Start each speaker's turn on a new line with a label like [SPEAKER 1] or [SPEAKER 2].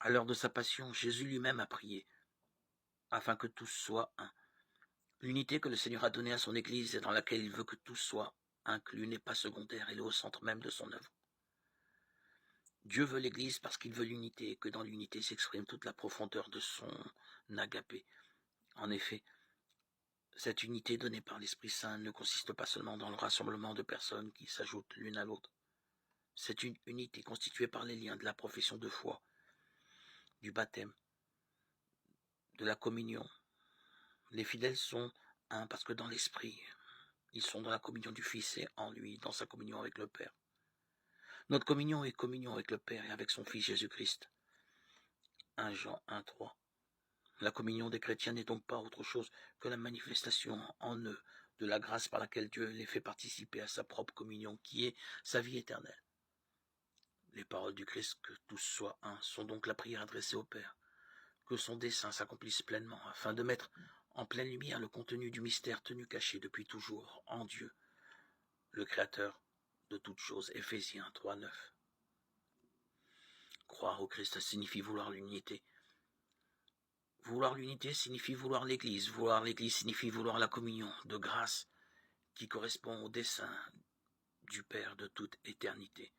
[SPEAKER 1] À l'heure de sa passion, Jésus lui-même a prié, afin que tous soient un. L'unité que le Seigneur a donnée à son Église et dans laquelle il veut que tous soient inclus n'est pas secondaire, elle est au centre même de son œuvre. Dieu veut l'Église parce qu'il veut l'unité et que dans l'unité s'exprime toute la profondeur de son agapé. En effet, cette unité donnée par l'Esprit Saint ne consiste pas seulement dans le rassemblement de personnes qui s'ajoutent l'une à l'autre. C'est une unité constituée par les liens de la profession de foi, du baptême, de la communion. Les fidèles sont un parce que dans l'Esprit, ils sont dans la communion du Fils et en lui, dans sa communion avec le Père. Notre communion est communion avec le Père et avec son Fils Jésus-Christ. 1 Jean 1,3. La communion des chrétiens n'est donc pas autre chose que la manifestation en eux de la grâce par laquelle Dieu les fait participer à sa propre communion, qui est sa vie éternelle. Les paroles du Christ, que tous soient un, sont donc la prière adressée au Père, que son dessein s'accomplisse pleinement, afin de mettre en pleine lumière le contenu du mystère tenu caché depuis toujours en Dieu, le Créateur de toutes choses. Éphésiens 3,9. Croire au Christ signifie vouloir l'unité. Vouloir l'unité signifie vouloir l'Église. Vouloir l'Église signifie vouloir la communion de grâce qui correspond au dessein du Père de toute éternité.